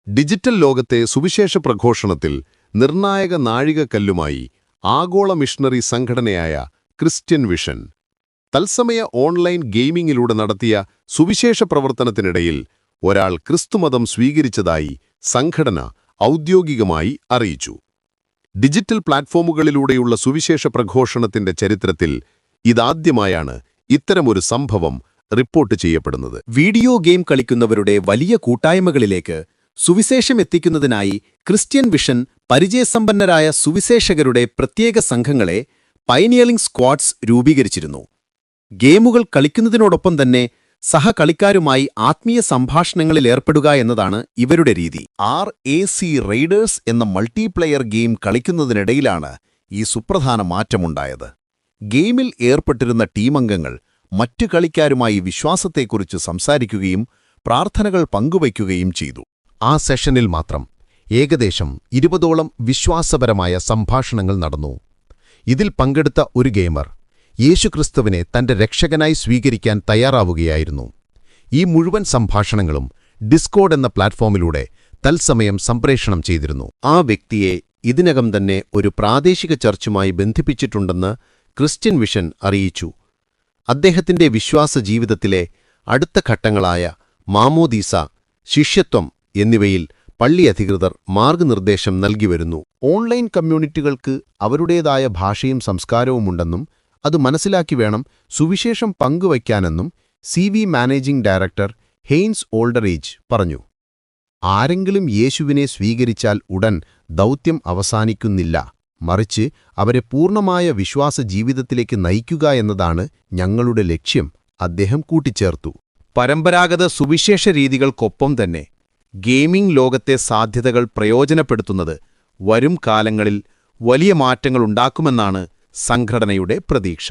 Digital ലോകത്തെ സുവിശേഷ പ്രഘോഷണത്തിൽ നിർണായക നാഴികക്കല്ലുമായി ആഗോള മിഷണറി സംഘടനയായ ക്രിസ്ത്യൻ വിഷൻ തത്സമയ ഓൺലൈൻ ഗെയിമിംഗിലൂടെ നടത്തിയ സുവിശേഷ പ്രവർത്തനത്തിനിടയിൽ ഒരാൾ ക്രിസ്തുമതം സ്വീകരിച്ചതായി സംഘടന ഔദ്യോഗികമായി അറിയിച്ചു. ഡിജിറ്റൽ പ്ലാറ്റ്ഫോമുകളിലൂടെയുള്ള സുവിശേഷ പ്രഘോഷണത്തിന്റെ ചരിത്രത്തിൽ ഇതാദ്യമായാണ് ഇത്തരമൊരു സംഭവം റിപ്പോർട്ട് ചെയ്യപ്പെടുന്നത്. വീഡിയോ ഗെയിം കളിക്കുന്നവരുടെ വലിയ കൂട്ടായ്മകളിലേക്ക് സുവിശേഷം എത്തിക്കുന്നതിനായി ക്രിസ്ത്യൻ വിഷൻ പരിചയസമ്പന്നരായ സുവിശേഷകരുടെ പ്രത്യേക സംഘങ്ങളെ പയനിയറിംഗ് സ്ക്വാഡ്സ് രൂപീകരിച്ചിരുന്നു. ഗെയിമുകൾ കളിക്കുന്നതിനോടൊപ്പം തന്നെ സഹകളിക്കാരുമായി ആത്മീയ സംഭാഷണങ്ങളിൽ ഏർപ്പെടുക എന്നതാണ് ഇവരുടെ രീതി. RAC റെയ്ഡേഴ്സ് എന്ന മൾട്ടിപ്ലെയർ ഗെയിം കളിക്കുന്നതിനിടയിലാണ് ഈ സുപ്രധാന മാറ്റമുണ്ടായത്. ഗെയിമിൽ ഏർപ്പെട്ടിരുന്ന ടീമംഗങ്ങൾ മറ്റു കളിക്കാരുമായി വിശ്വാസത്തെക്കുറിച്ച് സംസാരിക്കുകയും പ്രാർത്ഥനകൾ പങ്കുവയ്ക്കുകയും ചെയ്തു. ആ സെഷനിൽ മാത്രം ഏകദേശം 20ഓളം വിശ്വാസപരമായ സംഭാഷണങ്ങൾ നടന്നു. ഇതിൽ പങ്കെടുത്ത ഒരു ഗെയിമർ യേശുക്രിസ്തുവിനെ തന്റെ രക്ഷകനായി സ്വീകരിക്കാൻ തയ്യാറാവുകയായിരുന്നു. ഈ മുഴുവൻ സംഭാഷണങ്ങളും ഡിസ്കോഡ് എന്ന പ്ലാറ്റ്ഫോമിലൂടെ തത്സമയം സംപ്രേഷണം ചെയ്തിരുന്നു. ആ വ്യക്തിയെ ഇതിനകം തന്നെ ഒരു പ്രാദേശിക ചർച്ചുമായി ബന്ധിപ്പിച്ചിട്ടുണ്ടെന്ന് ക്രിസ്ത്യൻ വിഷൻ അറിയിച്ചു. അദ്ദേഹത്തിന്റെ വിശ്വാസ ജീവിതത്തിലെ അടുത്ത ഘട്ടങ്ങളായ മാമോദീസ, ശിഷ്യത്വം എന്നിവയിൽ പള്ളി അധികൃതർ മാർഗനിർദ്ദേശം നൽകിവരുന്നു. ഓൺലൈൻ കമ്മ്യൂണിറ്റികൾക്ക് അവരുടേതായ ഭാഷയും സംസ്കാരവുമുണ്ടെന്നും അത് മനസ്സിലാക്കി വേണം സുവിശേഷം പങ്കുവയ്ക്കാനെന്നും CV മാനേജിംഗ് ഡയറക്ടർ ഹെയ്ൻസ് ഓൾഡറേജ് പറഞ്ഞു. ആരെങ്കിലും യേശുവിനെ സ്വീകരിച്ചാൽ ഉടൻ ദൗത്യം അവസാനിക്കുന്നില്ല, മറിച്ച് അവരെ പൂർണ്ണമായ വിശ്വാസ ജീവിതത്തിലേക്ക് നയിക്കുക എന്നതാണ് ഞങ്ങളുടെ ലക്ഷ്യം, അദ്ദേഹം കൂട്ടിച്ചേർത്തു. പരമ്പരാഗത സുവിശേഷ രീതികൾക്കൊപ്പം തന്നെ ഗെയിമിംഗ് ലോകത്തെ സാധ്യതകൾ പ്രയോജനപ്പെടുത്തുന്നത് വരും കാലങ്ങളിൽ വലിയ മാറ്റങ്ങളുണ്ടാക്കുമെന്നാണ് സംഘടനയുടെ പ്രതീക്ഷ.